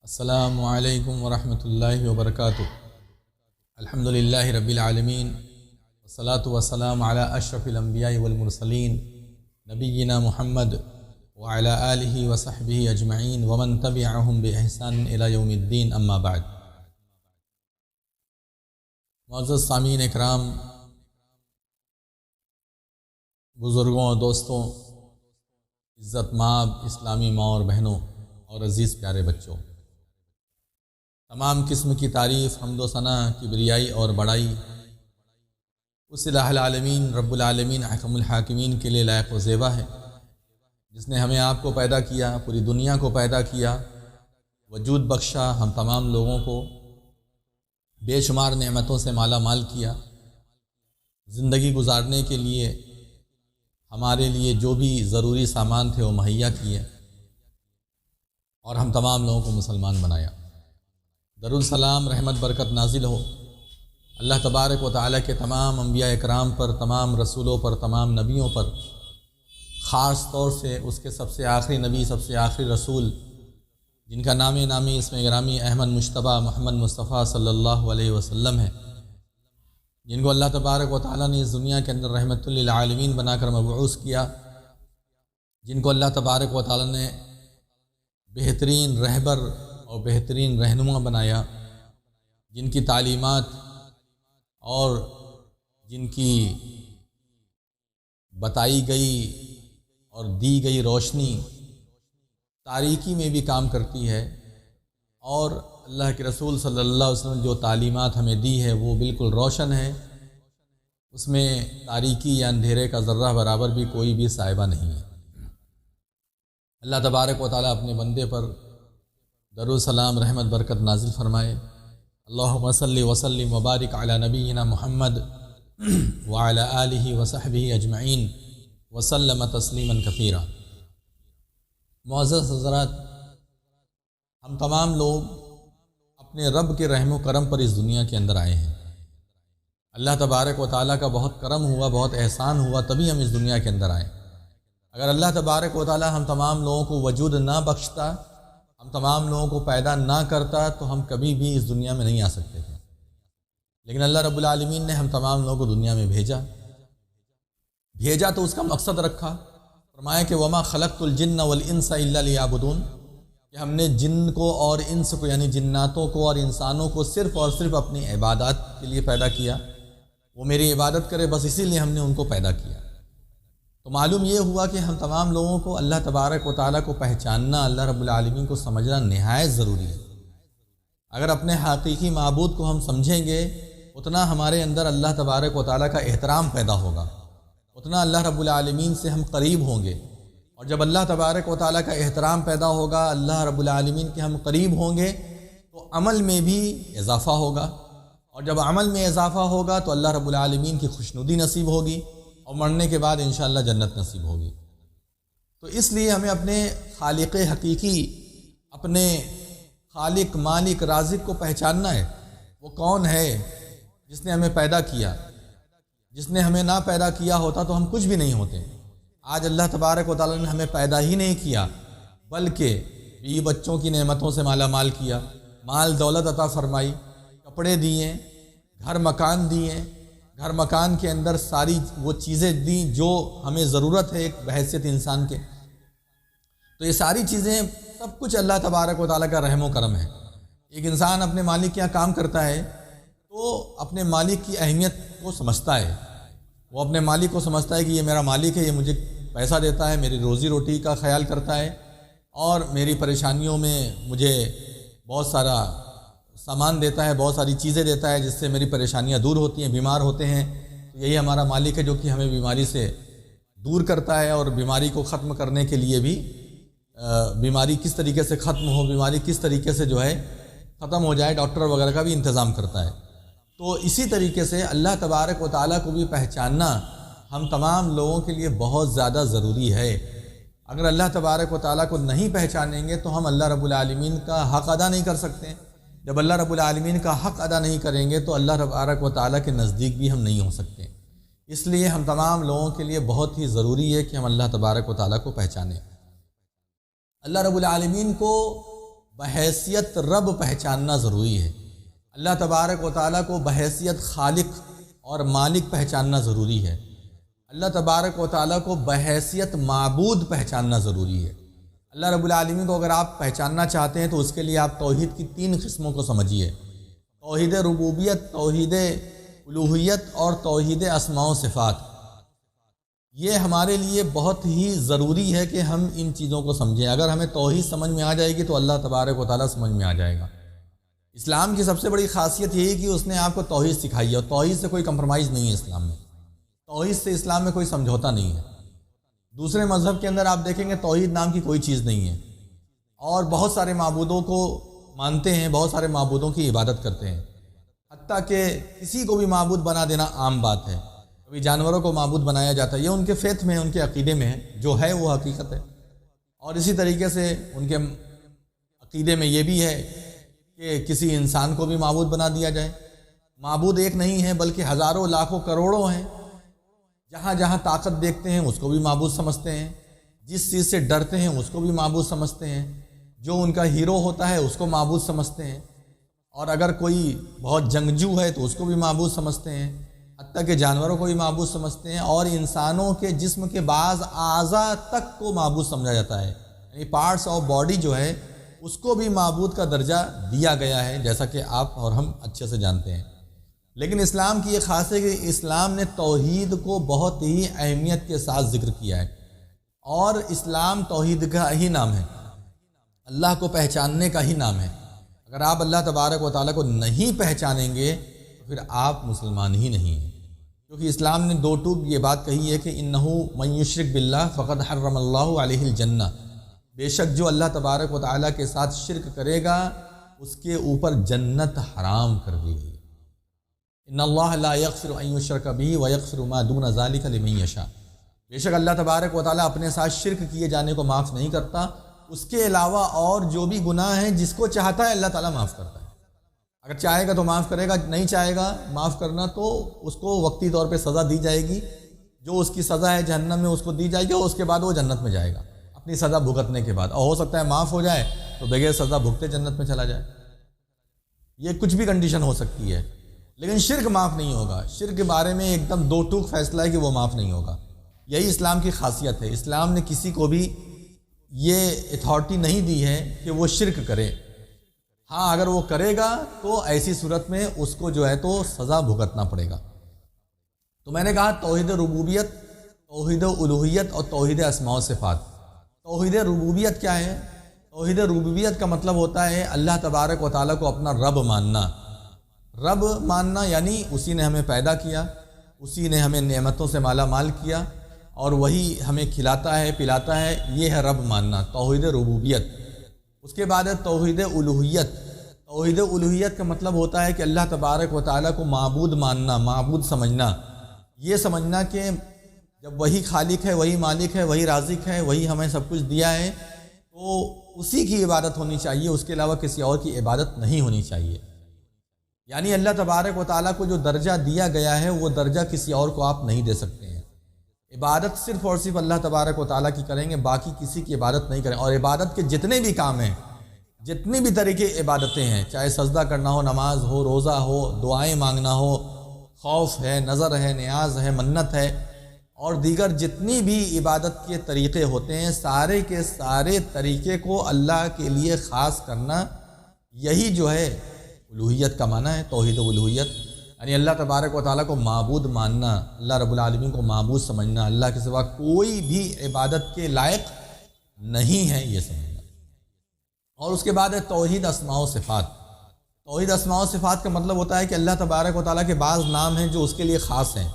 السلام علیکم ورحمۃ اللہ وبرکاتہ۔ الحمدللہ رب العالمین والصلاة والسلام علی اشرف الانبیاء والمرسلین نبینا محمد وعلی آلہ وصحبہ اجمعین ومن تبعہم بإحسان الی یوم الدین، اما بعد۔ معزز سامعین اکرام، بزرگوں اور دوستوں، عزت مآب اسلامی ماں اور بہنوں اور عزیز پیارے بچوں، تمام قسم کی تعریف، حمد و ثنا، کبریائی اور بڑائی اس الہ العالمین رب العالمین احکم الحاکمین کے لیے لائق و زیبا ہے، جس نے ہمیں آپ کو پیدا کیا، پوری دنیا کو پیدا کیا، وجود بخشا، ہم تمام لوگوں کو بے شمار نعمتوں سے مالا مال کیا، زندگی گزارنے کے لیے ہمارے لیے جو بھی ضروری سامان تھے وہ مہیا کیے اور ہم تمام لوگوں کو مسلمان بنایا۔ درالسلام، رحمت برکت نازل ہو اللہ تبارک و تعالیٰ کے تمام انبیاء اکرام پر، تمام رسولوں پر، تمام نبیوں پر، خاص طور سے اس کے سب سے آخری نبی، سب سے آخری رسول، جن کا نامی اسم گرامی احمد مجتبیٰ محمد مصطفیٰ صلی اللہ علیہ وسلم ہے، جن کو اللہ تبارک و تعالیٰ نے اس دنیا کے اندر رحمت للعالمین بنا کر مبعوث کیا، جن کو اللہ تبارک و تعالیٰ نے بہترین رہبر اور بہترین رہنما بنایا، جن کی تعلیمات اور جن کی بتائی گئی اور دی گئی روشنی تاریکی میں بھی کام کرتی ہے، اور اللہ کے رسول صلی اللہ علیہ وسلم جو تعلیمات ہمیں دی ہے وہ بالکل روشن ہے، اس میں تاریکی یا اندھیرے کا ذرہ برابر بھی کوئی بھی سائبہ نہیں ہے۔ اللہ تبارک و تعالیٰ اپنے بندے پر درالسلام، رحمت برکت نازل فرمائے۔ اللہم صلی وسلم وبارک علی نبینا محمد وعلی آلہ وصحبہ اجمعین وسلم تسلیما کثیرا۔ معزز حضرات، ہم تمام لوگ اپنے رب کے رحم و کرم پر اس دنیا کے اندر آئے ہیں۔ اللہ تبارک و تعالیٰ کا بہت کرم ہوا، بہت احسان ہوا، تبھی ہم اس دنیا کے اندر آئے۔ اگر اللہ تبارک و تعالیٰ ہم تمام لوگوں کو وجود نہ بخشتا، ہم تمام لوگوں کو پیدا نہ کرتا، تو ہم کبھی بھی اس دنیا میں نہیں آ سکتے تھے، لیکن اللہ رب العالمین نے ہم تمام لوگوں کو دنیا میں بھیجا تو اس کا مقصد رکھا، فرمایا کہ وما خلقت الجن والانس الا لیعبدون، کہ ہم نے جن کو اور انس کو یعنی جناتوں کو اور انسانوں کو صرف اور صرف اپنی عبادات کے لیے پیدا کیا، وہ میری عبادت کرے، بس اسی لیے ہم نے ان کو پیدا کیا۔ تو معلوم یہ ہوا کہ ہم تمام لوگوں کو اللہ تبارک و تعالیٰ کو پہچاننا، اللہ رب العالمین کو سمجھنا نہایت ضروری ہے۔ اگر اپنے حقیقی معبود کو ہم سمجھیں گے، اتنا ہمارے اندر اللہ تبارک و تعالیٰ کا احترام پیدا ہوگا، اتنا اللہ رب العالمین سے ہم قریب ہوں گے، اور جب اللہ تبارک و تعالیٰ کا احترام پیدا ہوگا، اللہ رب العالمین کے ہم قریب ہوں گے، تو عمل میں بھی اضافہ ہوگا، اور جب عمل میں اضافہ ہوگا تو اللہ رب العالمین کی خوشنودی نصیب ہوگی، اور مرنے کے بعد انشاءاللہ جنت نصیب ہوگی۔ تو اس لیے ہمیں اپنے خالق حقیقی، اپنے خالق مالک رازق کو پہچاننا ہے۔ وہ کون ہے جس نے ہمیں پیدا کیا؟ جس نے ہمیں نہ پیدا کیا ہوتا تو ہم کچھ بھی نہیں ہوتے۔ آج اللہ تبارک و تعالیٰ نے ہمیں پیدا ہی نہیں کیا، بلکہ بیوی بچوں کی نعمتوں سے مالا مال کیا، مال دولت عطا فرمائی، کپڑے دیے، گھر مکان دیے، گھر مکان کے اندر ساری وہ چیزیں دیں جو ہمیں ضرورت ہے ایک بحیثیت انسان کے۔ تو یہ ساری چیزیں سب کچھ اللہ تبارک و تعالیٰ کا رحم و کرم ہے۔ ایک انسان اپنے مالک کے یہاں کام کرتا ہے تو اپنے مالک کی اہمیت کو سمجھتا ہے، وہ اپنے مالک کو سمجھتا ہے کہ یہ میرا مالک ہے، یہ مجھے پیسہ دیتا ہے، میری روزی روٹی کا خیال کرتا ہے، اور میری پریشانیوں میں مجھے بہت سارا سامان دیتا ہے، بہت ساری چیزیں دیتا ہے، جس سے میری پریشانیاں دور ہوتی ہیں، بیمار ہوتے ہیں تو یہی ہمارا مالک ہے جو کہ ہمیں بیماری سے دور کرتا ہے، اور بیماری کو ختم کرنے کے لیے بھی بیماری کس طریقے سے ختم ہو، بیماری کس طریقے سے جو ہے ختم ہو جائے، ڈاکٹر وغیرہ کا بھی انتظام کرتا ہے۔ تو اسی طریقے سے اللہ تبارک و تعالیٰ کو بھی پہچاننا ہم تمام لوگوں کے لیے بہت زیادہ ضروری ہے۔ اگر اللہ تبارک و تعالیٰ کو نہیں پہچانیں گے تو ہم اللہ رب العالمین کا حق ادا نہیں کر سکتے۔ جب اللہ رب العالمین کا حق ادا نہیں کریں گے تو اللہ تبارک و تعالیٰ کے نزدیک بھی ہم نہیں ہو سکتے۔ اس لیے ہم تمام لوگوں کے لیے بہت ہی ضروری ہے کہ ہم اللہ تبارک و تعالیٰ کو پہچانیں۔ اللہ رب العالمین کو بحیثیت رب پہچاننا ضروری ہے، اللہ تبارک و تعالیٰ کو بحیثیت خالق اور مالک پہچاننا ضروری ہے، اللہ تبارک و تعالیٰ کو بحیثیت معبود پہچاننا ضروری ہے۔ اللہ رب العالمین کو اگر آپ پہچاننا چاہتے ہیں تو اس کے لیے آپ توحید کی 3 قسموں کو سمجھیے، توحید ربوبیت، توحید الوہیت اور توحید اسماء و صفات۔ یہ ہمارے لیے بہت ہی ضروری ہے کہ ہم ان چیزوں کو سمجھیں۔ اگر ہمیں توحید سمجھ میں آ جائے گی تو اللہ تبارک و تعالیٰ سمجھ میں آ جائے گا۔ اسلام کی سب سے بڑی خاصیت یہ ہے کہ اس نے آپ کو توحید سکھائی ہے، اور توحید سے کوئی کمپرومائز نہیں ہے اسلام میں، توحید سے اسلام میں کوئی سمجھوتا نہیں ہے۔ دوسرے مذہب کے اندر آپ دیکھیں گے توحید نام کی کوئی چیز نہیں ہے، اور بہت سارے معبودوں کو مانتے ہیں، بہت سارے معبودوں کی عبادت کرتے ہیں، حتیٰ کہ کسی کو بھی معبود بنا دینا عام بات ہے۔ کبھی جانوروں کو معبود بنایا جاتا ہے، یہ ان کے فیتھ میں، ان کے عقیدے میں ہے، جو ہے وہ حقیقت ہے۔ اور اسی طریقے سے ان کے عقیدے میں یہ بھی ہے کہ کسی انسان کو بھی معبود بنا دیا جائے۔ معبود ایک نہیں ہے بلکہ ہزاروں لاکھوں کروڑوں ہیں، جہاں جہاں طاقت دیکھتے ہیں اس کو بھی معبود سمجھتے ہیں، جس چیز سے ڈرتے ہیں اس کو بھی معبود سمجھتے ہیں، جو ان کا ہیرو ہوتا ہے اس کو معبود سمجھتے ہیں، اور اگر کوئی بہت جنگجو ہے تو اس کو بھی معبود سمجھتے ہیں، حتیٰ کہ جانوروں کو بھی معبود سمجھتے ہیں، اور انسانوں کے جسم کے بعض اعضاء تک کو معبود سمجھا جاتا ہے، یعنی پارٹس آف باڈی جو ہے اس کو بھی معبود کا درجہ دیا گیا ہے، جیسا کہ آپ اور ہم اچھے سے جانتے ہیں۔ لیکن اسلام کی یہ خاصیت ہے کہ اسلام نے توحید کو بہت ہی اہمیت کے ساتھ ذکر کیا ہے، اور اسلام توحید کا ہی نام ہے، اللہ کو پہچاننے کا ہی نام ہے۔ اگر آپ اللہ تبارک و تعالیٰ کو نہیں پہچانیں گے تو پھر آپ مسلمان ہی نہیں ہیں، کیونکہ اسلام نے 2 ٹوک یہ بات کہی ہے کہ انہ من یشرک باللہ فقد حرم اللہ علیہ الجنہ، بے شک جو اللہ تبارک و تعالیٰ کے ساتھ شرک کرے گا اس کے اوپر جنت حرام کر دی گئی۔ ان اللہ لا یغفر ان یشرک بہ ویغفر ما دون ذلک لمن یشاء، بے شک اللہ تبارک و تعالیٰ اپنے ساتھ شرک کیے جانے کو معاف نہیں کرتا، اس کے علاوہ اور جو بھی گناہ ہیں جس کو چاہتا ہے اللہ تعالیٰ معاف کرتا ہے۔ اگر چاہے گا تو معاف کرے گا، نہیں چاہے گا معاف کرنا تو اس کو وقتی طور پہ سزا دی جائے گی، جو اس کی سزا ہے جہنم میں اس کو دی جائے گی، اور اس کے بعد وہ جنت میں جائے گا اپنی سزا بھگتنے کے بعد، اور ہو سکتا ہے معاف ہو جائے تو بغیر سزا بھگتے جنت میں چلا جائے۔ یہ کچھ بھی کنڈیشن ہو سکتی ہے، لیکن شرک معاف نہیں ہوگا۔ شرک کے بارے میں ایک دم 2 ٹوک فیصلہ ہے کہ وہ معاف نہیں ہوگا۔ یہی اسلام کی خاصیت ہے، اسلام نے کسی کو بھی یہ اتھارٹی نہیں دی ہے کہ وہ شرک کرے، ہاں اگر وہ کرے گا تو ایسی صورت میں اس کو جو ہے تو سزا بھگتنا پڑے گا۔ تو میں نے کہا توحید ربوبیت، توحید الوہیت اور توحید اسماء و صفات۔ توحید ربوبیت کیا ہے؟ توحید ربوبیت کا مطلب ہوتا ہے اللہ تبارک و تعالیٰ کو اپنا رب ماننا۔ رب ماننا یعنی اسی نے ہمیں پیدا کیا، اسی نے ہمیں نعمتوں سے مالا مال کیا، اور وہی ہمیں کھلاتا ہے پلاتا ہے، یہ ہے رب ماننا، توحید ربوبیت۔ اس کے بعد ہے توحید الوہیت۔ توحید الوہیت کا مطلب ہوتا ہے کہ اللہ تبارک و تعالیٰ کو معبود ماننا، معبود سمجھنا، یہ سمجھنا کہ جب وہی خالق ہے، وہی مالک ہے، وہی رازق ہے، وہی ہمیں سب کچھ دیا ہے، تو اسی کی عبادت ہونی چاہیے، اس کے علاوہ کسی اور کی عبادت نہیں ہونی چاہیے۔ یعنی اللہ تبارک و تعالیٰ کو جو درجہ دیا گیا ہے وہ درجہ کسی اور کو آپ نہیں دے سکتے ہیں۔ عبادت صرف اور صرف اللہ تبارک و تعالیٰ کی کریں گے، باقی کسی کی عبادت نہیں کریں۔ اور عبادت کے جتنے بھی کام ہیں، جتنی بھی طریقے عبادتیں ہیں، چاہے سجدہ کرنا ہو، نماز ہو، روزہ ہو، دعائیں مانگنا ہو، خوف ہے، نظر ہے، نیاز ہے، منت ہے، اور دیگر جتنی بھی عبادت کے طریقے ہوتے ہیں، سارے کے سارے طریقے کو اللہ کے لیے خاص کرنا، یہی جو ہے الوہیت کا معنی ہے، توحید الوہیت، یعنی اللہ تبارک و تعالیٰ کو معبود ماننا، اللہ رب العالمین کو معبود سمجھنا، اللہ کے سوا کوئی بھی عبادت کے لائق نہیں ہے، یہ سمجھنا۔ اور اس کے بعد ہے توحید اسماء و صفات۔ توحید اسماء و صفات کا مطلب ہوتا ہے کہ اللہ تبارک و تعالیٰ کے بعض نام ہیں جو اس کے لیے خاص ہیں،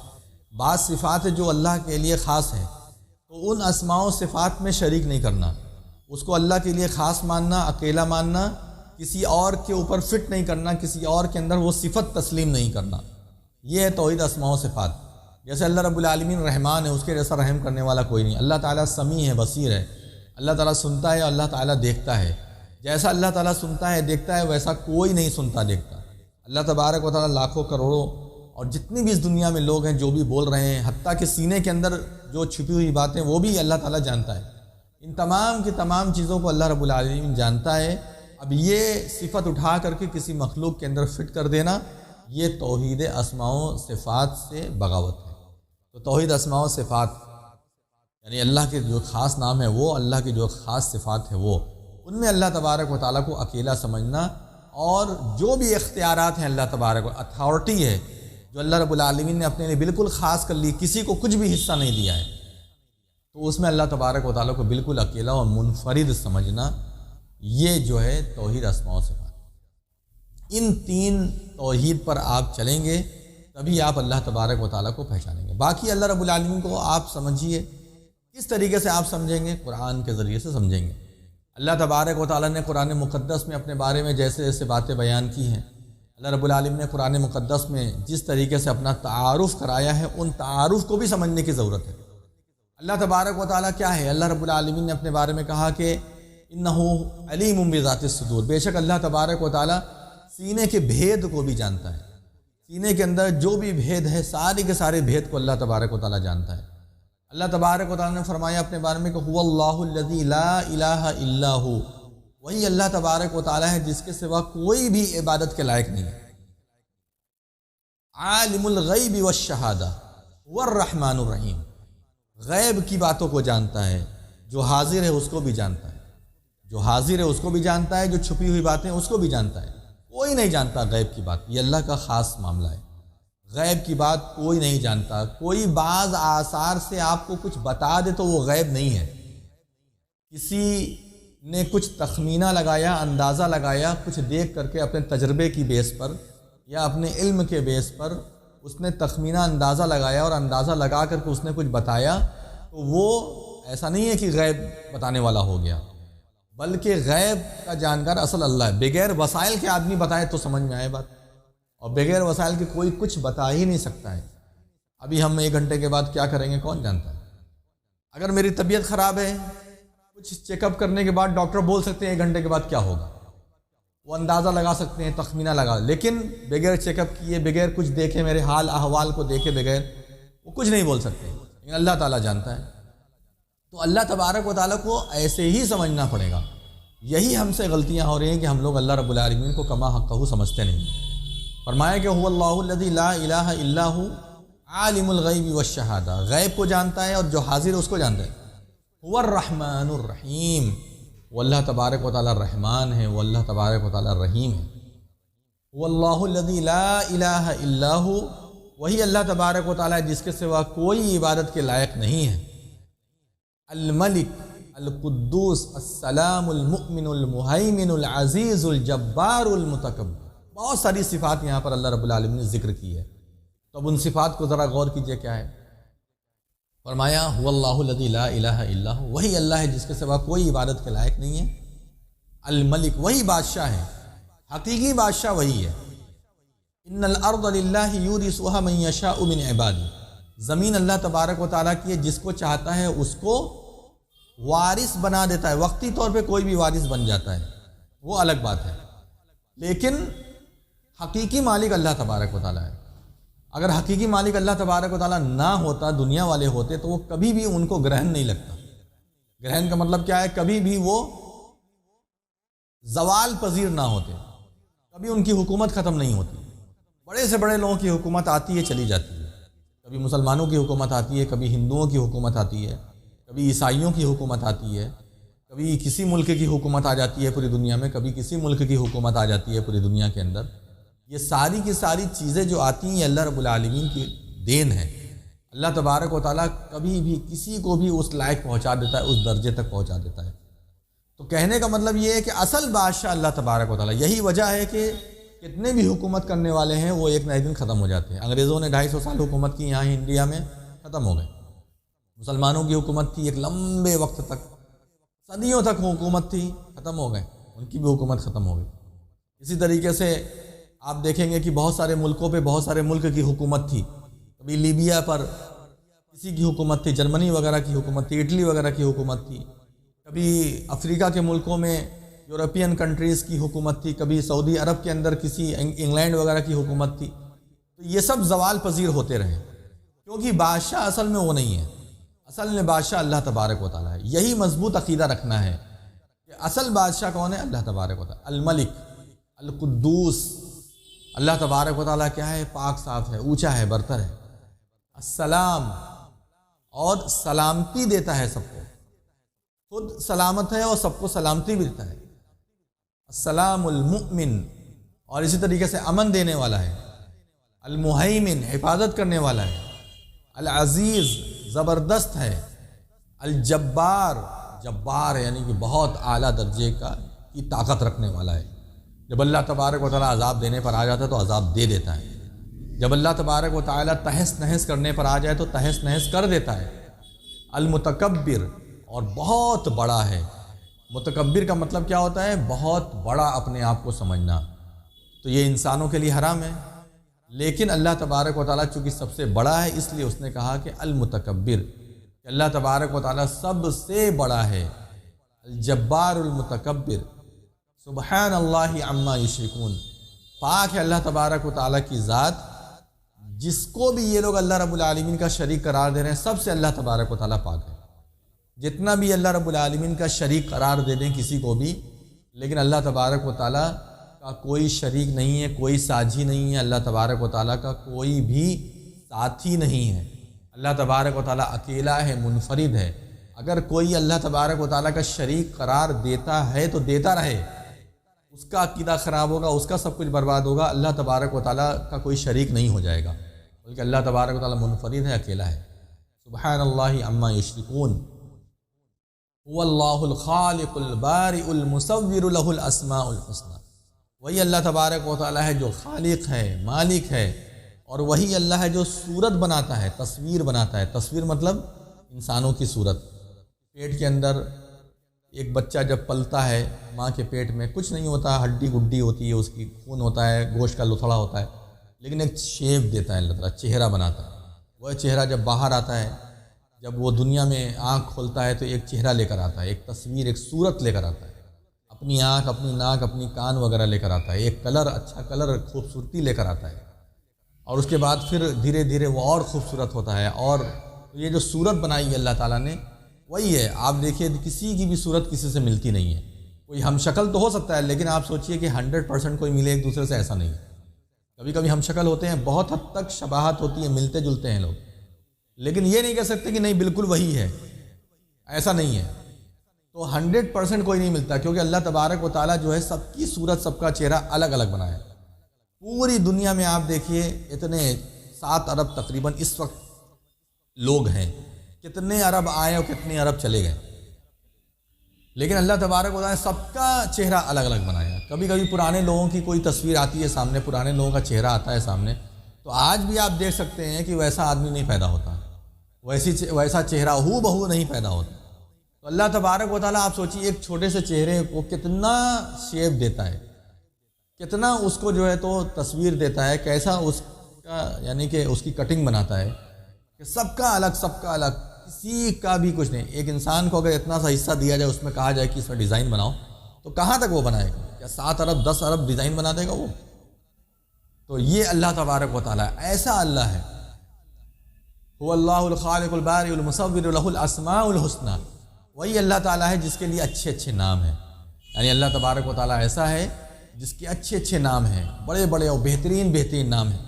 بعض صفات ہیں جو اللہ کے لیے خاص ہیں، تو ان اسماء و صفات میں شریک نہیں کرنا، اس کو اللہ کے لیے خاص ماننا، اکیلا ماننا، کسی اور کے اوپر فٹ نہیں کرنا، کسی اور کے اندر وہ صفت تسلیم نہیں کرنا، یہ ہے توحید اسماء و صفات۔ جیسے اللہ رب العالمین رحمان ہے، اس کے جیسا رحم کرنے والا کوئی نہیں۔ اللہ تعالیٰ سمیع ہے، بصیر ہے، اللہ تعالیٰ سنتا ہے اور اللہ تعالیٰ دیکھتا ہے۔ جیسا اللہ تعالیٰ سنتا ہے دیکھتا ہے ویسا کوئی نہیں سنتا دیکھتا۔ اللہ تبارک و تعالیٰ لاکھوں کروڑوں اور جتنی بھی اس دنیا میں لوگ ہیں جو بھی بول رہے ہیں، حتیٰ کہ سینے کے اندر جو چھپی ہوئی باتیں وہ بھی اللہ تعالیٰ جانتا ہے۔ ان تمام کی تمام چیزوں کو اللہ رب العالمین جانتا ہے، اب یہ صفت اٹھا کر کے کسی مخلوق کے اندر فٹ کر دینا، یہ توحید اسماء و صفات سے بغاوت ہے۔ تو توحید اسماء و صفات یعنی اللہ کے جو خاص نام ہے وہ، اللہ کی جو خاص صفات ہے وہ، ان میں اللہ تبارک و تعالیٰ کو اکیلا سمجھنا، اور جو بھی اختیارات ہیں اللہ تبارک و اتھارٹی ہے جو اللہ رب العالمین نے اپنے لیے بالکل خاص کر لی، کسی کو کچھ بھی حصہ نہیں دیا ہے، تو اس میں اللہ تبارک و تعالیٰ کو بالکل اکیلا اور منفرد سمجھنا، یہ جو ہے توحید اسماء و صفات۔ ان تین توحید پر آپ چلیں گے تبھی آپ اللہ تبارک و تعالیٰ کو پہچانیں گے۔ باقی اللہ رب العالمین کو آپ سمجھیے، کس طریقے سے آپ سمجھیں گے؟ قرآن کے ذریعے سے سمجھیں گے۔ اللہ تبارک و تعالیٰ نے قرآن مقدس میں اپنے بارے میں جیسے جیسے باتیں بیان کی ہیں، اللہ رب العالمین نے قرآن مقدس میں جس طریقے سے اپنا تعارف کرایا ہے، ان تعارف کو بھی سمجھنے کی ضرورت ہے۔ اللہ تبارک و تعالیٰ کیا ہے؟ اللہ رب العالمین نے اپنے بارے میں کہا کہ انہو علیم بذات الصدور، بے شک اللہ تبارک و تعالیٰ سینے کے بھید کو بھی جانتا ہے، سینے کے اندر جو بھی بھید ہے سارے کے سارے بھید کو اللہ تبارک و تعالیٰ جانتا ہے۔ اللہ تبارک و تعالیٰ نے فرمایا اپنے بارے میں کہ هو اللہ الذی لا الہ الا ہو، وہی اللہ تبارک و تعالیٰ ہے جس کے سوا کوئی بھی عبادت کے لائق نہیں ہے۔ عالم الغیب والشہادہ هو الرحمن الرحیم، غیب کی باتوں کو جانتا ہے، جو حاضر ہے اس کو بھی جانتا ہے، جو حاضر ہے اس کو بھی جانتا ہے، جو چھپی ہوئی باتیں اس کو بھی جانتا ہے۔ کوئی نہیں جانتا غیب کی بات، یہ اللہ کا خاص معاملہ ہے۔ غیب کی بات کوئی نہیں جانتا۔ کوئی بعض آثار سے آپ کو کچھ بتا دے تو وہ غیب نہیں ہے۔ کسی نے کچھ تخمینہ لگایا، اندازہ لگایا، کچھ دیکھ کر کے اپنے تجربے کی بیس پر یا اپنے علم کے بیس پر اس نے تخمینہ اندازہ لگایا اور اندازہ لگا کر کے اس نے کچھ بتایا، تو وہ ایسا نہیں ہے کہ غیب بتانے والا ہو گیا، بلکہ غیب کا جانکار اصل اللہ ہے۔ بغیر وسائل کے آدمی بتائے تو سمجھ میں آئے بات، اور بغیر وسائل کے کوئی کچھ بتا ہی نہیں سکتا ہے۔ ابھی ہم 1 گھنٹے کے بعد کیا کریں گے کون جانتا ہے؟ اگر میری طبیعت خراب ہے، کچھ چیک اپ کرنے کے بعد ڈاکٹر بول سکتے ہیں 1 گھنٹے کے بعد کیا ہوگا، وہ اندازہ لگا سکتے ہیں، تخمینہ لگا، لیکن بغیر چیک اپ کیے، بغیر کچھ دیکھے، میرے حال احوال کو دیکھے بغیر وہ کچھ نہیں بول سکتے، لیکن اللہ تعالیٰ جانتا ہے۔ تو اللہ تبارک و تعالیٰ کو ایسے ہی سمجھنا پڑے گا۔ یہی ہم سے غلطیاں ہو رہی ہیں کہ ہم لوگ اللہ رب العالمین کو کما حقہ سمجھتے نہیں۔ فرمایا کہ هو اللہ الذی لا الہ الا هو عالم الغیب والشہادہ، غیب کو جانتا ہے اور جو حاضر ہے اس کو جانتا ہے۔ هو الرحمن الرحیم، وہ اللہ تبارک و تعالیٰ رحمان ہے، وہ اللہ تبارک و تعالیٰ رحیم ہے۔ هو اللہ الذی لا الہ الا هو، وہی اللہ تبارک و تعالیٰ جس کے سوا کوئی عبادت کے لائق نہیں ہے۔ الملک، القدوس، السلام، المؤمن، المہیمن، العزیز، الجبار، المتکبر، بہت ساری صفات یہاں پر اللہ رب العالمین نے ذکر کی ہے۔ تو اب ان صفات کو ذرا غور کیجئے کیا ہے۔ فرمایا هو اللہ الذی لا الہ الا هو، وہی اللہ ہے جس کے سوا کوئی عبادت کے لائق نہیں ہے۔ الملک، وہی بادشاہ ہے، حقیقی بادشاہ وہی ہے۔ ان الارض للہ یورثها من یشاء من عبادہ، زمین اللہ تبارک و تعالیٰ کی ہے، جس کو چاہتا ہے اس کو وارث بنا دیتا ہے۔ وقتی طور پہ کوئی بھی وارث بن جاتا ہے، وہ الگ بات ہے، لیکن حقیقی مالک اللہ تبارک و تعالیٰ ہے۔ اگر حقیقی مالک اللہ تبارک و تعالیٰ نہ ہوتا، دنیا والے ہوتے، تو وہ کبھی بھی ان کو گرہن نہیں لگتا۔ گرہن کا مطلب کیا ہے؟ کبھی بھی وہ زوال پذیر نہ ہوتے، کبھی ان کی حکومت ختم نہیں ہوتی۔ بڑے سے بڑے لوگوں کی حکومت آتی ہے چلی جاتی ہے، کبھی مسلمانوں کی حکومت آتی ہے، کبھی ہندوؤں کی حکومت آتی ہے، کبھی عیسائیوں کی حکومت آتی ہے، کبھی کسی ملک کی حکومت آ جاتی ہے پوری دنیا میں، کبھی کسی ملک کی حکومت آ جاتی ہے پوری دنیا کے اندر۔ یہ ساری کی ساری چیزیں جو آتی ہیں یہ اللہ رب العالمین کی دین ہے۔ اللہ تبارک و تعالیٰ کبھی بھی کسی کو بھی اس لائق پہنچا دیتا ہے، اس درجے تک پہنچا دیتا ہے۔ تو کہنے کا مطلب یہ ہے کہ اصل بادشاہ اللہ تبارک و تعالیٰ۔ یہی وجہ ہے کہ کتنے بھی حکومت کرنے والے ہیں وہ ایک نہ ایک دن ختم ہو جاتے ہیں۔ انگریزوں نے 250 سال حکومت کی یہاں انڈیا میں، ختم ہو گئے۔ مسلمانوں کی حکومت تھی ایک لمبے وقت تک، صدیوں تک حکومت تھی، ختم ہو گئے، ان کی بھی حکومت ختم ہو گئی۔ اسی طریقے سے آپ دیکھیں گے کہ بہت سارے ملکوں پہ بہت سارے ملک کی حکومت تھی۔ کبھی لیبیا پر کسی کی حکومت تھی، جرمنی وغیرہ کی حکومت تھی، اٹلی وغیرہ کی حکومت تھی، کبھی افریقہ کے ملکوں میں یورپین کنٹریز کی حکومت تھی، کبھی سعودی عرب کے اندر کسی انگلینڈ وغیرہ کی حکومت تھی۔ تو یہ سب زوال پذیر ہوتے رہے، کیونکہ بادشاہ اصل میں وہ نہیں ہے، اصل میں بادشاہ اللہ تبارک و تعالیٰ ہے۔ یہی مضبوط عقیدہ رکھنا ہے کہ اصل بادشاہ کون ہے؟ اللہ تبارک و تعالیٰ، الملک، القدوس۔ اللہ تبارک و تعالیٰ کیا ہے؟ پاک صاف ہے، اونچا ہے، برتر ہے۔ السلام، اور سلامتی دیتا ہے سب کو، خود سلامت ہے اور سب کو سلامتی بھی دیتا ہے۔ السلام المؤمن، اور اسی طریقے سے امن دینے والا ہے۔ المہیمن، حفاظت کرنے والا ہے۔ العزیز، زبردست ہے۔ الجبار، جبار یعنی کہ بہت اعلیٰ درجے کی طاقت رکھنے والا ہے۔ جب اللہ تبارک و تعالیٰ عذاب دینے پر آ جاتا ہے تو عذاب دے دیتا ہے، جب اللہ تبارک و تعالیٰ تہس نہس کرنے پر آ جائے تو تہس نہس کر دیتا ہے۔ المتکبر، اور بہت بڑا ہے۔ متکبر کا مطلب کیا ہوتا ہے؟ بہت بڑا اپنے آپ کو سمجھنا۔ تو یہ انسانوں کے لیے حرام ہے، لیکن اللہ تبارک و تعالیٰ چونکہ سب سے بڑا ہے اس لیے اس نے کہا کہ المتکبر، کہ اللہ تبارک و تعالیٰ سب سے بڑا ہے۔ الجبار المتکبر، سبحان اللہ عما یشرکون، پاک ہے اللہ تبارک و تعالیٰ کی ذات۔ جس کو بھی یہ لوگ اللہ رب العالمین کا شریک قرار دے رہے ہیں سب سے اللہ تبارک و تعالیٰ پاک ہے۔ جتنا بھی اللہ رب العالمین کا شریک قرار دے دیں کسی کو بھی، لیکن اللہ تبارک و تعالیٰ کا کوئی شریک نہیں ہے، کوئی ساجھی نہیں ہے، اللہ تبارک و تعالیٰ کا کوئی بھی ساتھی نہیں ہے۔ اللہ تبارک و تعالیٰ اکیلا ہے، منفرد ہے۔ اگر کوئی اللہ تبارک و تعالیٰ کا شریک قرار دیتا ہے تو دیتا رہے، اس کا عقیدہ خراب ہوگا، اس کا سب کچھ برباد ہوگا۔ اللہ تبارک و تعالیٰ کا کوئی شریک نہیں ہو جائے گا، بلکہ اللہ تبارک و تعالیٰ منفرد ہے، اکیلا ہے۔ سبحان اللہ عما یشرکون، هو اللہ الخالق البارئ المصور له الاسماء الحسنى، وہی اللہ تبارک و تعالیٰ ہے جو خالق ہے، مالک ہے، اور وہی اللہ ہے جو صورت بناتا ہے، تصویر بناتا ہے۔ تصویر مطلب انسانوں کی صورت۔ پیٹ کے اندر ایک بچہ جب پلتا ہے ماں کے پیٹ میں کچھ نہیں ہوتا، ہڈی گڈی ہوتی ہے، اس کی خون ہوتا ہے، گوشت کا لتھڑا ہوتا ہے، لیکن ایک شیپ دیتا ہے اللہ تعالیٰ، چہرہ بناتا ہے۔ وہ چہرہ جب باہر آتا ہے، جب وہ دنیا میں آنکھ کھولتا ہے تو ایک چہرہ لے کر آتا ہے، ایک تصویر، ایک صورت لے کر آتا ہے، اپنی آنکھ، اپنی ناک، اپنی کان وغیرہ لے کر آتا ہے، ایک کلر، اچھا کلر، خوبصورتی لے کر آتا ہے، اور اس کے بعد پھر دھیرے دھیرے وہ اور خوبصورت ہوتا ہے۔ اور یہ جو صورت بنائی ہے اللہ تعالیٰ نے وہی ہے۔ آپ دیکھیے کسی کی بھی صورت کسی سے ملتی نہیں ہے، کوئی ہم شکل تو ہو سکتا ہے، لیکن آپ سوچئے کہ 100% کوئی ملے ایک دوسرے سے، ایسا نہیں ہے۔ کبھی کبھی ہم شکل ہوتے ہیں، بہت حد تک شباہت ہوتی ہے، ملتے جلتے ہیں لوگ، لیکن یہ نہیں کہہ سکتے کہ نہیں بالکل وہی ہے، ایسا نہیں ہے۔ تو 100% کوئی نہیں ملتا، کیونکہ اللہ تبارک و تعالیٰ جو ہے سب کی صورت، سب کا چہرہ الگ الگ بنایا ہے۔ پوری دنیا میں آپ دیکھیے اتنے 7 ارب تقریباً اس وقت لوگ ہیں، کتنے ارب آئے اور کتنے ارب چلے گئے، لیکن اللہ تبارک و تعالیٰ نے سب کا چہرہ الگ الگ بنایا۔ کبھی کبھی پرانے لوگوں کی کوئی تصویر آتی ہے سامنے، پرانے لوگوں کا چہرہ آتا ہے سامنے، تو آج بھی آپ دیکھ سکتے ہیں کہ ویسا آدمی نہیں پیدا ہوتا، ویسا چہرہ ہو بہو نہیں پیدا ہوتا۔ تو اللہ تبارک و تعالیٰ آپ سوچیے ایک چھوٹے سے چہرے کو کتنا شیپ دیتا ہے، کتنا اس کو جو ہے تو تصویر دیتا ہے، کیسا اس کا یعنی کہ اس کی کٹنگ بناتا ہے کہ سب کا الگ، سب کا الگ، کسی کا بھی کچھ نہیں۔ ایک انسان کو اگر اتنا سا حصہ دیا جائے، اس میں کہا جائے کہ اس میں ڈیزائن بناؤ، تو کہاں تک وہ بنائے گا؟ کیا 7 ارب 10 ارب ڈیزائن بنا دے گا وہ؟ تو یہ اللہ تبارک و تعالیٰ ایسا اللہ ہے۔ هو اللہ الخالق البارئ المصور له الاسماء الحسنى، وہی اللہ تعالیٰ ہے جس کے لیے اچھے اچھے نام ہیں۔ یعنی اللہ تبارک و تعالیٰ ایسا ہے جس کے اچھے اچھے نام ہیں، بڑے بڑے اور بہترین بہترین نام ہیں۔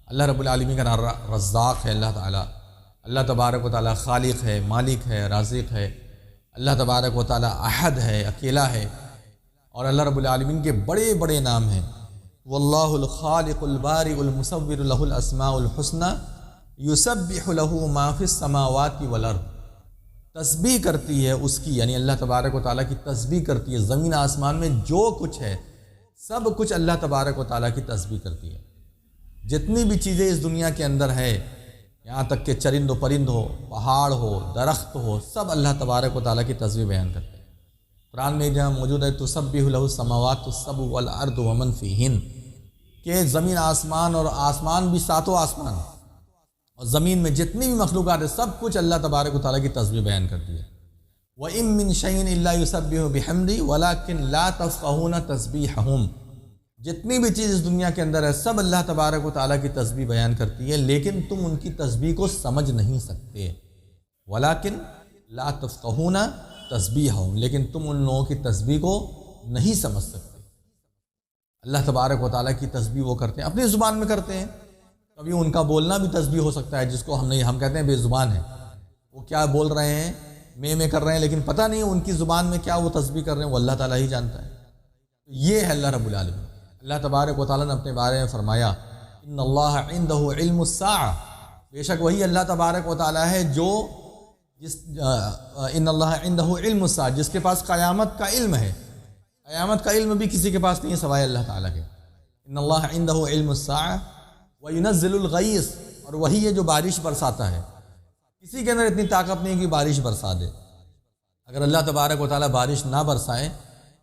اللہ رب العالمین کا نام رزاق ہے اللہ تعالیٰ، اللہ تبارک و تعالیٰ خالق ہے، مالک ہے، رازق ہے، اللہ تبارک و تعالیٰ احد ہے، اکیلا ہے، اور اللہ رب العالمین کے بڑے بڑے نام ہیں۔ واللہ الخالق البارئ المصور له الاسماء الحسنى یسبح له ما فی السماوات والارض، تسبیح کرتی ہے اس کی، یعنی اللہ تبارک و تعالیٰ کی تسبیح کرتی ہے، زمین آسمان میں جو کچھ ہے سب کچھ اللہ تبارک و تعالیٰ کی تسبیح کرتی ہے۔ جتنی بھی چیزیں اس دنیا کے اندر ہے، یہاں تک کہ چرند و پرند ہو، پہاڑ ہو، درخت ہو، سب اللہ تبارک و تعالیٰ کی تسبیح بیان کرتے ہیں۔ قرآن میں جہاں موجود ہے تسبح له السماوات السبع والارض ومن فیہن، کہ زمین آسمان اور آسمان بھی 7 آسمان اور زمین میں جتنی بھی مخلوقات ہے سب کچھ اللہ تبارک و تعالیٰ کی تسبیح بیان کرتی ہے۔ وَإِن مِّن شَيْءٍ إِلَّا يُسَبِّحُ بِحَمْدِهِ وَلَكِن لَا تَفْقَهُونَ تَسْبِيحَهُمْ، جتنی بھی چیز اس دنیا کے اندر ہے سب اللہ تبارک و تعالیٰ کی تسبیح بیان کرتی ہے، لیکن تم ان کی تسبیح کو سمجھ نہیں سکتے۔ وَلَكِن لَا تَفْقَهُونَ تسبیحہم، لیکن تم ان لوگوں کی تسبیح کو نہیں سمجھ سکتے۔ اللہ تبارک و تعالیٰ کی تسبیح وہ کرتے ہیں، اپنی زبان میں کرتے ہیں۔ کبھی ان کا بولنا بھی تسبیح ہو سکتا ہے، جس کو ہم کہتے ہیں بے زبان ہے، وہ کیا بول رہے ہیں، میں کر رہے ہیں، لیکن پتہ نہیں ان کی زبان میں کیا وہ تسبیح کر رہے ہیں، وہ اللہ تعالیٰ ہی جانتا ہے۔ یہ ہے اللہ رب العالمین۔ اللہ تبارک و تعالیٰ نے اپنے بارے میں فرمایا ان اللہ عنده علم الساعہ، بے شک وہی اللہ تبارک و تعالیٰ ہے جو ان اللہ عنده علم الساعہ، جس کے پاس قیامت کا علم ہے۔ قیامت کا علم بھی کسی کے پاس نہیں ہے سوائے اللہ تعالیٰ کے۔ ان اللہ عنده علم الساعہ وینزل الغیث، اور وہی ہے جو بارش برساتا ہے۔ کسی کے اندر اتنی طاقت نہیں کہ بارش برسا دے۔ اگر اللہ تبارک و تعالیٰ بارش نہ برسائے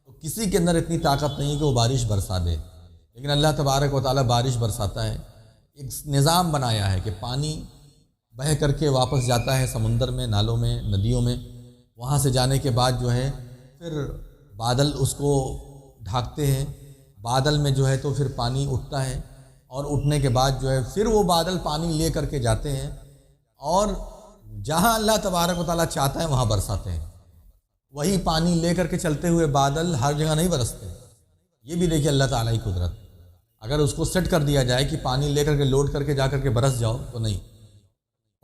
تو کسی کے اندر اتنی طاقت نہیں ہے کہ وہ بارش برسا دے، لیکن اللہ تبارک و تعالیٰ بارش برساتا ہے۔ ایک نظام بنایا ہے کہ پانی بہہ کر کے واپس جاتا ہے سمندر میں، نالوں میں، ندیوں میں، وہاں سے جانے کے بعد جو ہے پھر بادل اس کو ڈھانکتے ہیں، بادل میں جو ہے تو پھر پانی اٹھتا ہے، اور اٹھنے کے بعد جو ہے پھر وہ بادل پانی لے کر کے جاتے ہیں، اور جہاں اللہ تبارک و تعالیٰ چاہتا ہے وہاں برساتے ہیں۔ وہی پانی لے کر کے چلتے ہوئے بادل ہر جگہ نہیں برستے۔ یہ بھی دیکھیے اللہ تعالیٰ کی قدرت۔ اگر اس کو سیٹ کر دیا جائے کہ پانی لے کر کے لوڈ کر کے جا کر کے برس جاؤ تو نہیں،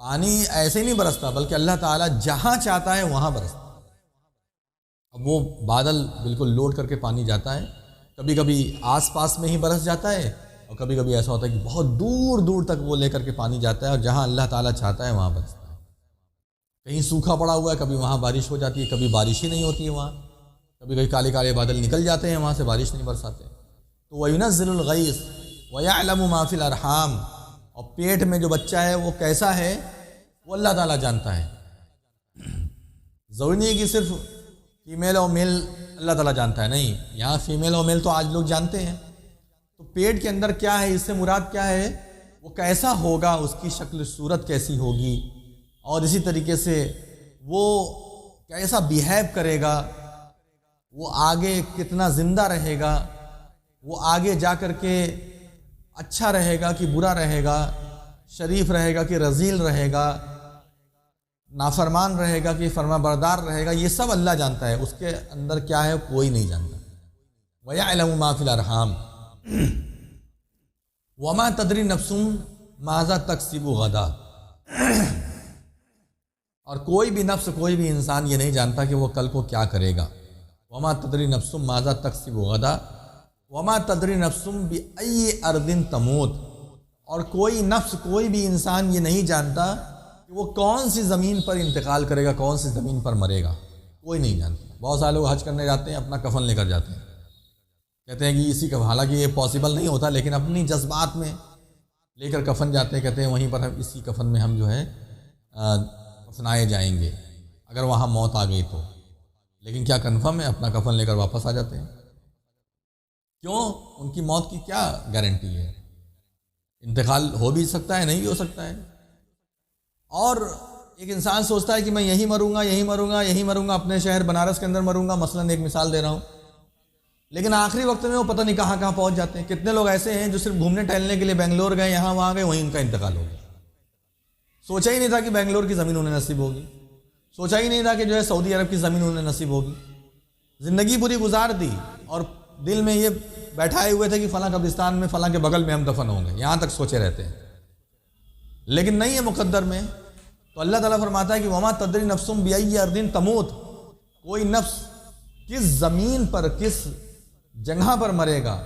پانی ایسے ہی نہیں برستا، بلکہ اللہ تعالیٰ جہاں چاہتا ہے وہاں برستا۔ اب وہ بادل بالکل لوڈ کر کے پانی جاتا ہے، کبھی کبھی آس پاس میں ہی برس جاتا ہے، اور کبھی کبھی ایسا ہوتا ہے کہ بہت دور دور تک وہ لے کر کے پانی جاتا ہے، اور جہاں اللہ تعالیٰ چاہتا ہے وہاں برستا ہے۔ کہیں سوکھا پڑا ہوا ہے، کبھی وہاں بارش ہو جاتی ہے، کبھی بارش ہی نہیں ہوتی ہے وہاں، کبھی کبھی کالے کالے بادل نکل جاتے ہیں وہاں سے، بارش نہیں برساتے۔ تو وَيُنَزِّلُ الْغَيْثَ وَيَعْلَمُ مَا فِي الْأَرْحَامِ، اور پیٹ میں جو بچہ ہے وہ کیسا ہے وہ اللہ تعالیٰ جانتا ہے۔ ضروری نہیں ہے کہ صرف فیمیل اور میل اللہ تعالیٰ جانتا ہے، نہیں، یہاں فیمیل اور میل تو آج لوگ جانتے ہیں۔ تو پیٹ کے اندر کیا ہے، اس سے مراد کیا ہے، وہ کیسا ہوگا، اس کی شکل صورت کیسی ہوگی، اور اسی طریقے سے وہ کیسا بیہیو کرے گا، وہ آگے کتنا زندہ رہے گا، وہ آگے جا کر کے اچھا رہے گا کہ برا رہے گا، شریف رہے گا کہ رذیل رہے گا، نافرمان رہے گا کہ فرما بردار رہے گا، یہ سب اللہ جانتا ہے۔ اس کے اندر کیا ہے کوئی نہیں جانتا۔ وَيَعْلَمُ مَا فِي الْأَرْحَامِ وَمَا تَدْرِي نَفْسٌ مَاذَا تَكْسِبُ غَدًا، اور کوئی بھی نفس، کوئی بھی انسان یہ نہیں جانتا کہ وہ کل کو کیا کرے گا۔ وَمَا تَدْرِي نَفْسٌ مَاذَا تَكْسِبُ غَدًا وَمَا تَدْرِي نَفْسٌ بِأَيِّ أَرْضٍ تَمُوتُ، اور کوئی نفس، کوئی بھی انسان یہ نہیں جانتا کہ وہ کون سی زمین پر انتقال کرے گا، کون سی زمین پر مرے گا، کوئی نہیں جانتا۔ بہت سارے لوگ حج کرنے جاتے ہیں، اپنا کفن لے کر جاتے ہیں، کہتے ہیں کہ اسی کا، حالانکہ یہ پاسبل نہیں ہوتا، لیکن اپنی جذبات میں لے کر کفن جاتے ہیں، کہتے ہیں وہیں پر ہم اسی کفن میں ہم جو ہے دفنائے جائیں گے اگر وہاں موت آ گئی تو، لیکن کیا کنفرم ہے، اپنا کفن لے کر واپس آ جاتے ہیں۔ کیوں؟ ان کی موت کی کیا گارنٹی ہے؟ انتقال ہو بھی سکتا ہے، نہیں بھی ہو سکتا ہے۔ اور ایک انسان سوچتا ہے کہ میں یہیں مروں گا، یہیں مروں گا، یہیں مروں گا، اپنے شہر بنارس کے اندر مروں گا، مثلاً ایک مثال دے رہا ہوں، لیکن آخری وقت میں وہ پتہ نہیں کہاں کہاں پہنچ جاتے ہیں۔ کتنے لوگ ایسے ہیں جو صرف گھومنے ٹہلنے کے لیے بنگلور گئے، یہاں وہاں گئے، وہیں ان کا انتقال ہو گیا۔ سوچا ہی نہیں تھا کہ بنگلور کی زمین انہیں نصیب ہوگی، سوچا ہی نہیں تھا کہ جو ہے سعودی عرب کی زمین انہیں نصیب ہوگی۔ زندگی پوری گزار دی اور دل میں یہ بیٹھائے ہوئے تھے کہ فلاں قبرستان میں، فلاں کے بغل میں ہم دفن ہوں گے، یہاں تک سوچے رہتے ہیں، لیکن نہیں ہے مقدر میں۔ تو اللہ تعالیٰ فرماتا ہے کہ وما تدری نفس بأی ارض تموت، کوئی نفس کس زمین پر، کس جگہ پر مرے گا،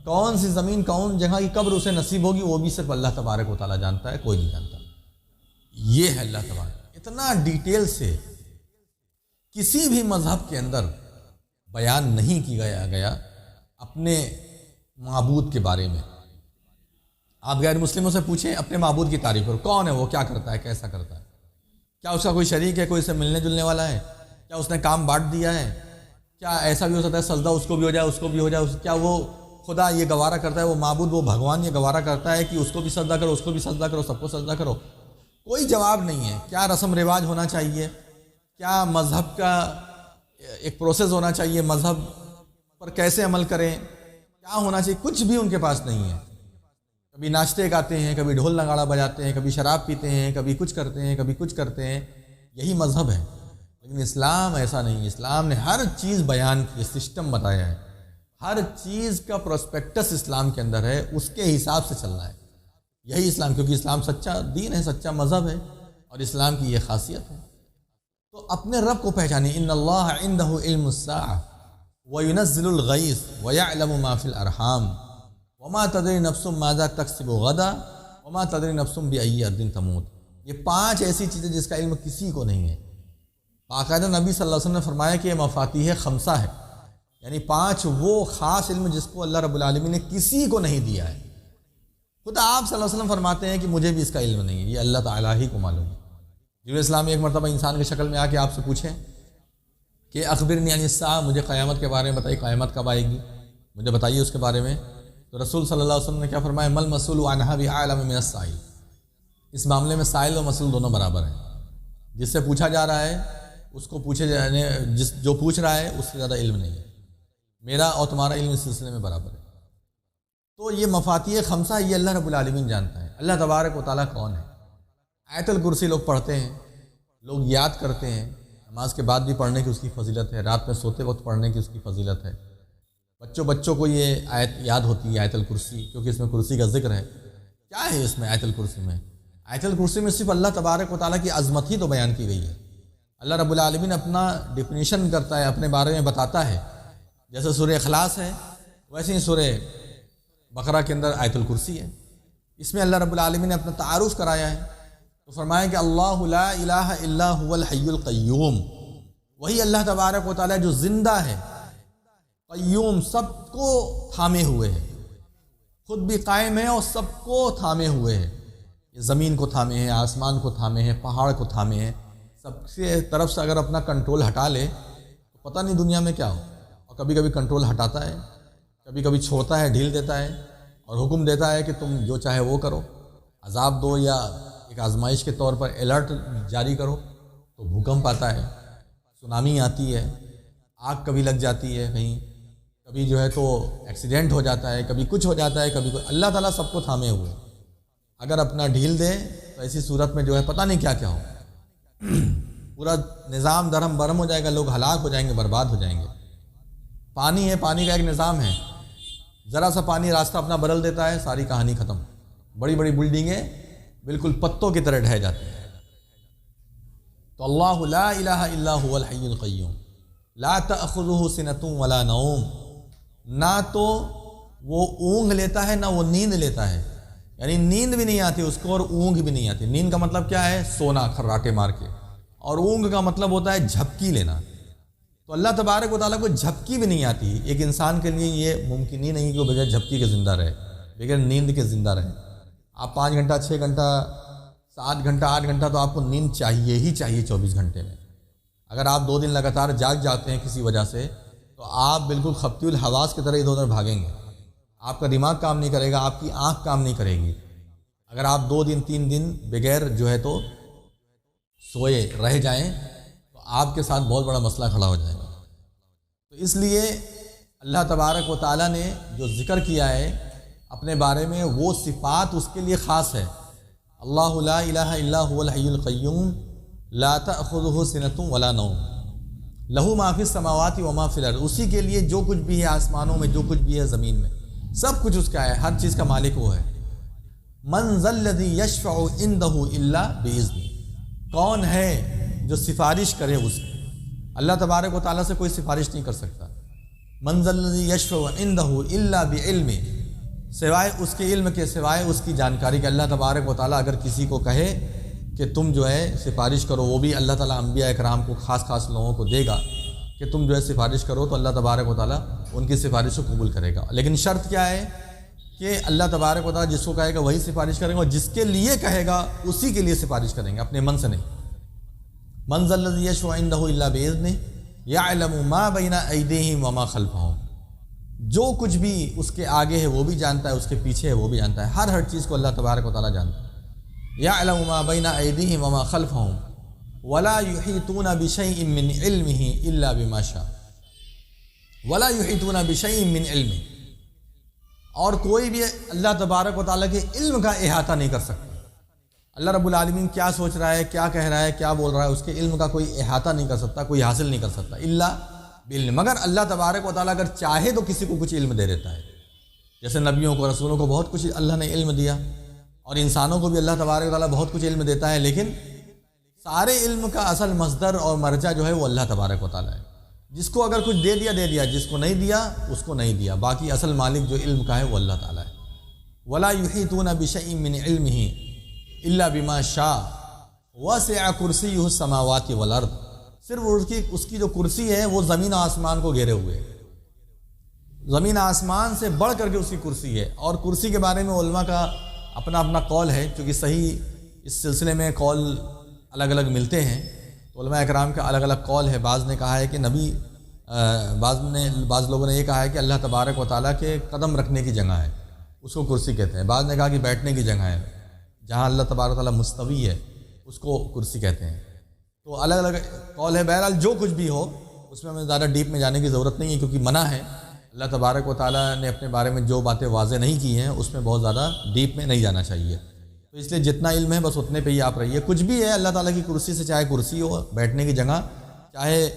کون سی زمین، کون جگہ کی قبر اسے نصیب ہوگی، وہ بھی صرف اللہ تبارک و تعالیٰ جانتا ہے، کوئی نہیں جانتا۔ یہ ہے اللہ تبارک، اتنا ڈیٹیل سے کسی بھی مذہب کے اندر بیان نہیں کیا گیا اپنے معبود کے بارے میں۔ آپ غیر مسلموں سے پوچھیں اپنے معبود کی تعریف کرو، کون ہے وہ، کیا کرتا ہے، کیسا کرتا ہے، کیا اس کا کوئی شریک ہے، کوئی اس سے ملنے جلنے والا ہے، کیا اس نے کام بانٹ دیا ہے، کیا ایسا بھی ہو سکتا ہے سجدہ اس کو بھی ہو جائے، اس کو بھی ہو جائے، کیا وہ خدا یہ گوارا کرتا ہے، وہ معبود، وہ بھگوان یہ گوارا کرتا ہے کہ اس کو بھی سجدہ کرو، اس کو بھی سجدہ کرو، سب کو سجدہ کرو؟ کوئی جواب نہیں ہے۔ کیا رسم رواج ہونا چاہیے، کیا مذہب کا ایک پروسیس ہونا چاہیے، مذہب پر کیسے عمل کریں، کیا ہونا چاہیے، کچھ بھی ان کے پاس نہیں ہے۔ کبھی ناچتے گاتے ہیں، کبھی ڈھول نگاڑا بجاتے ہیں، کبھی شراب پیتے ہیں، کبھی کچھ کرتے ہیں، کبھی کچھ کرتے ہیں، یہی مذہب ہے۔ لیکن اسلام ایسا نہیں. اسلام نے ہر چیز بیان کی، سسٹم بتایا ہے، ہر چیز کا پروسپیکٹس اسلام کے اندر ہے، اس کے حساب سے چلنا ہے. یہی اسلام، کیونکہ اسلام سچا دین ہے، سچا مذہب ہے، اور اسلام کی یہ خاصیت ہے. تو اپنے رب کو پہچانیں. ان اللہ عندہ علم الساعہ وینزل الغیث ویعلم ما فی الارحام وما تدری نفس ماذا تکسب غدا وما تدری نفس بأی ارض تموت. یہ 5 ایسی چیزیں جس کا علم کسی کو نہیں ہے. باقاعدہ نبی صلی اللہ علیہ وسلم نے فرمایا کہ یہ مفاتیح 5 ہے، یعنی 5 وہ خاص علم جس کو اللہ رب العالمین نے کسی کو نہیں دیا ہے. خود آپ صلی اللہ علیہ وسلم فرماتے ہیں کہ مجھے بھی اس کا علم نہیں ہے، یہ اللہ تعالیٰ ہی کو معلوم ہے. جبرائیل السلام ایک مرتبہ انسان کی شکل میں آ کے آپ سے پوچھیں کہ اخبرنی عن الساعہ، مجھے قیامت کے بارے میں بتائیے، قیامت کب آئے گی، مجھے بتائیے اس کے بارے میں. تو رسول صلی اللہ علیہ وسلم نے کیا فرمایا؟ مل مسئول عنہا بعلم من السائل. اس معاملے میں سائل و مسئول دونوں برابر ہیں. جس سے پوچھا جا رہا ہے اس کو پوچھے جانے، جو پوچھ رہا ہے اس سے زیادہ علم نہیں ہے. میرا اور تمہارا علم اس سلسلے میں برابر ہے. تو یہ مفاتیح 5 یہ اللہ رب العالمین جانتا ہے. اللہ تبارک و تعالیٰ کون ہے؟ آیت الکرسی لوگ پڑھتے ہیں، لوگ یاد کرتے ہیں، نماز کے بعد بھی پڑھنے کی اس کی فضیلت ہے، رات میں سوتے وقت پڑھنے کی اس کی فضیلت ہے. بچوں کو یہ آیت یاد ہوتی ہے، آیت الکرسی، کیونکہ اس میں کرسی کا ذکر ہے. کیا ہے اس میں آیت الکرسی میں؟ آیت الکرسی میں صرف اللہ تبارک و تعالیٰ کی عظمت ہی تو بیان کی گئی ہے. اللہ رب العالمین اپنا ڈیفینیشن کرتا ہے، اپنے بارے میں بتاتا ہے. جیسے سورہ اخلاص ہے ویسے ہی سورہ بقرہ کے اندر آیت الکرسی ہے. اس میں اللہ رب العالمین نے اپنا تعارف کرایا ہے. تو فرمایا کہ اللہ لا الہ الا هو الحی القیوم، وہی اللہ تبارک و تعالیٰ جو زندہ ہے، قیوم، سب کو تھامے ہوئے ہے، خود بھی قائم ہے اور سب کو تھامے ہوئے ہے. یہ زمین کو تھامے ہیں، آسمان کو تھامے ہیں، پہاڑ کو تھامے ہیں. سب سے طرف سے اگر اپنا کنٹرول ہٹا لے تو پتہ نہیں دنیا میں کیا ہو. اور کبھی کبھی کنٹرول ہٹاتا ہے، کبھی کبھی چھوڑتا ہے، ڈھیل دیتا ہے اور حکم دیتا ہے کہ تم جو چاہے وہ کرو، عذاب دو یا ایک آزمائش کے طور پر الرٹ جاری کرو. تو بھوکمپ آتا ہے، سونامی آتی ہے، آگ کبھی لگ جاتی ہے کہیں، کبھی جو ہے تو ایکسیڈنٹ ہو جاتا ہے، کبھی کچھ ہو جاتا ہے، کبھی اللہ تعالیٰ سب کو تھامے ہوئے. اگر اپنا ڈھیل دے تو ایسی صورت میں جو ہے پتہ نہیں کیا کیا ہو، پورا نظام درہم برہم ہو جائے گا، لوگ ہلاک ہو جائیں گے، برباد ہو جائیں گے. پانی ہے، پانی کا ایک نظام ہے، ذرا سا پانی راستہ اپنا بدل دیتا ہے، ساری کہانی ختم. بڑی بڑی بلڈنگیں بالکل پتوں کی طرح ڈھہ جاتی ہیں. تو اللہ لا الہ الا هو الحی القیوم لا تأخذہ سنۃ ولا نوم. نہ تو وہ اونگ لیتا ہے نہ وہ نیند لیتا ہے، یعنی نیند بھی نہیں آتی اس کو اور اونگ بھی نہیں آتی. نیند کا مطلب کیا ہے؟ سونا کھراٹے مار کے، اور اونگ کا مطلب ہوتا ہے جھپکی لینا. تو اللہ تبارک و تعالیٰ کو جھپکی بھی نہیں آتی. ایک انسان کے لیے یہ ممکن ہی نہیں کہ وہ بغیر جھپکی کے زندہ رہے، بغیر نیند کے زندہ رہے. آپ 5 گھنٹہ 6 گھنٹہ 7 گھنٹہ 8 گھنٹہ تو آپ کو نیند چاہیے ہی چاہیے 24 گھنٹے میں. اگر آپ 2 دن لگاتار جاگ جاتے ہیں کسی وجہ سے تو آپ بالکل خفتی الحواس کی طرح ادھر ادھر بھاگیں گے. آپ کا دماغ کام نہیں کرے گا، آپ کی آنکھ کام نہیں کرے گی. اگر آپ 2 دن 3 دن بغیر جو ہے تو سوئے رہ جائیں تو آپ کے ساتھ بہت بڑا مسئلہ کھڑا ہو جائے گا. تو اس لیے اللہ تبارک و تعالیٰ نے جو ذکر کیا ہے اپنے بارے میں، وہ صفات اس کے لیے خاص ہے. اللہ لا الہ الا هو الحی القیوم لا تأخذہ سنۃ ولا نوم لہ ما فی السماوات وما فی الارض. اسی کے لیے جو کچھ بھی ہے آسمانوں میں، جو کچھ بھی ہے زمین میں، سب کچھ اس کا ہے، ہر چیز کا مالک وہ ہے. من ذا الذی یشفع عندہ الا باذنہ. کون ہے جو سفارش کرے اس کی؟ اللہ تبارک و تعالیٰ سے کوئی سفارش نہیں کر سکتا. من ذا الذی یشفع عندہ الا بعلمہ، سوائے اس کے علم کے، سوائے اس کی جانکاری کے. اللہ تبارک و تعالیٰ اگر کسی کو کہے کہ تم جو ہے سفارش کرو، وہ بھی اللہ تعالیٰ انبیاء اکرام کو، خاص خاص لوگوں کو دے گا کہ تم جو ہے سفارش کرو، تو اللہ تبارک و تعالیٰ ان کی سفارش کو قبول کرے گا. لیکن شرط کیا ہے کہ اللہ تبارک و تعالیٰ جس کو کہے گا وہی سفارش کریں گے، اور جس کے لیے کہے گا اسی کے لیے سفارش کریں گے، اپنے من سے نہیں. من ذا الذی یشفع عندہ الا باذنہ یعلم ما بین ایدیہم وما خلفہم. جو کچھ بھی اس کے آگے ہے وہ بھی جانتا ہے، اس کے پیچھے ہے وہ بھی جانتا ہے. ہر چیز کو اللہ تبارک و تعالیٰ جانتا ہے. یعلم ما بین ایدیہم وما خلفہم ولا یحیطون بشیء من علمہ الا بما شاء. ولا یحیطون بشیء من علمہ، اور کوئی بھی اللہ تبارک و تعالیٰ کے علم کا احاطہ نہیں کر سکتا. اللہ رب العالمین کیا سوچ رہا ہے، کیا کہہ رہا ہے، کیا بول رہا ہے، اس کے علم کا کوئی احاطہ نہیں کر سکتا، کوئی حاصل نہیں کر سکتا الا بعلم۔ مگر اللہ تبارک و تعالیٰ اگر چاہے تو کسی کو کچھ علم دے دیتا ہے، جیسے نبیوں کو، رسولوں کو بہت کچھ اللہ نے علم دیا، اور انسانوں کو بھی اللہ تبارک و تعالیٰ بہت کچھ علم دیتا ہے، لیکن سارے علم کا اصل مصدر اور مرجع جو ہے وہ اللہ تبارک و تعالیٰ ہے۔ جس کو اگر کچھ دے دیا، جس کو نہیں دیا اس کو نہیں دیا، باقی اصل مالک جو علم کا ہے وہ اللہ تعالیٰ ہے۔ وَلَا يُحِيطُونَ بِشَيْءٍ مِّنْ عِلْمِهِ إِلَّا بِمَا شَاءَ وَسِعَ كُرْسِيُّهُ السَّمَاوَاتِ وَالْأَرْضِ۔ صرف اس کی جو کرسی ہے وہ زمین و آسمان کو گھیرے ہوئے ہے، زمین آسمان سے بڑھ کر کے اس کی کرسی ہے۔ اور کرسی کے بارے میں علماء کا اپنا اپنا قول ہے، چونکہ صحیح اس سلسلے میں قول الگ الگ ملتے ہیں، تو علماء اکرام کا الگ الگ قول ہے۔ بعض نے کہا ہے کہ بعض لوگوں نے یہ کہا ہے کہ اللہ تبارک و تعالیٰ کے قدم رکھنے کی جگہ ہے، اس کو کرسی کہتے ہیں۔ بعض نے کہا کہ بیٹھنے کی جگہ ہے، جہاں اللہ تبارک و تعالیٰ مستوی ہے اس کو کرسی کہتے ہیں۔ تو الگ الگ قول ہے۔ بہرحال جو کچھ بھی ہو اس میں ہمیں زیادہ ڈیپ میں جانے کی ضرورت نہیں ہے، کیونکہ منع ہے۔ اللہ تبارک و تعالیٰ نے اپنے بارے میں جو باتیں واضح نہیں کی ہیں اس میں بہت زیادہ ڈیپ میں نہیں جانا چاہیے۔ تو اس لیے جتنا علم ہے بس اتنے پہ ہی آپ رہیے۔ کچھ بھی ہے اللہ تعالیٰ کی کرسی سے، چاہے کرسی ہو، بیٹھنے کی جگہ، چاہے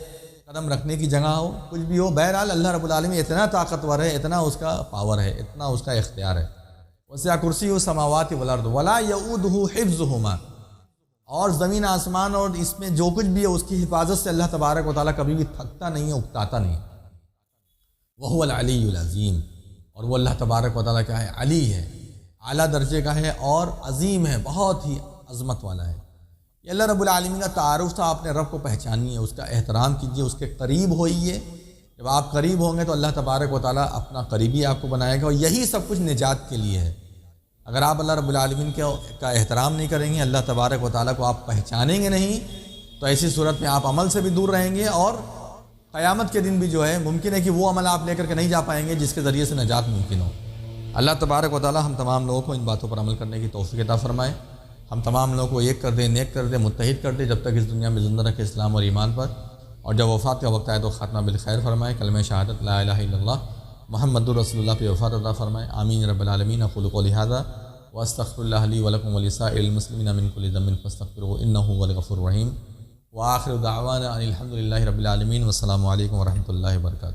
قدم رکھنے کی جگہ ہو، کچھ بھی ہو، بہرحال اللہ رب العالمین اتنا طاقتور ہے، اتنا اس کا پاور ہے، اتنا اس کا اختیار ہے۔ وسع کرسیہ السماوات والارض ولا یؤودہ حفظہما، اور زمین آسمان اور اس میں جو کچھ بھی ہے اس کی حفاظت سے اللہ تبارک و تعالیٰ کبھی بھی تھکتا نہیں ہے، اکتاتا نہیں۔ وہو العلی العظیم، اور وہ اللہ تبارک و تعالیٰ کیا ہے؟ علی ہے، اعلیٰ درجے کا ہے اور عظیم ہے، بہت ہی عظمت والا ہے۔ یہ اللہ رب العالمین کا تعارف تھا، آپ نے رب کو پہچانیے، اس کا احترام کیجیے، اس کے قریب ہوئیے۔ جب آپ قریب ہوں گے تو اللہ تبارک و تعالیٰ اپنا قریبی آپ کو بنائے گا، اور یہی سب کچھ نجات کے لیے ہے۔ اگر آپ اللہ رب العالمین کا احترام نہیں کریں گے، اللہ تبارک و تعالیٰ کو آپ پہچانیں گے نہیں، تو ایسی صورت میں آپ عمل سے بھی دور رہیں گے، اور قیامت کے دن بھی جو ہے ممکن ہے کہ وہ عمل آپ لے کر کے نہیں جا پائیں گے جس کے ذریعے سے نجات ممکن ہو۔ اللہ تبارک و تعالیٰ ہم تمام لوگوں کو ان باتوں پر عمل کرنے کی توفیق عطا فرمائے، ہم تمام لوگوں کو ایک کر دے، نیک کر دے، متحد کر دے، جب تک اس دنیا میں زندہ رکھے اسلام اور ایمان پر، اور جب وفات کا وقت آئے تو خاتمہ بالخیر فرمائے، کلمہ شہادت لا الہ الا اللہ محمد الرسول اللہ پہ وفات عطا فرمائے۔ آمین رب العالمین۔ اقول قولی ھذا واستغفر اللہ لی ولکم ولسائر المسلمین من کل ذنب فاستغفروہ انہ هو الغفور الرحیم۔ وآخر دعوانا ان الحمد للہ رب العالمین، والسلام علیکم ورحمۃ اللہ وبرکاتہ۔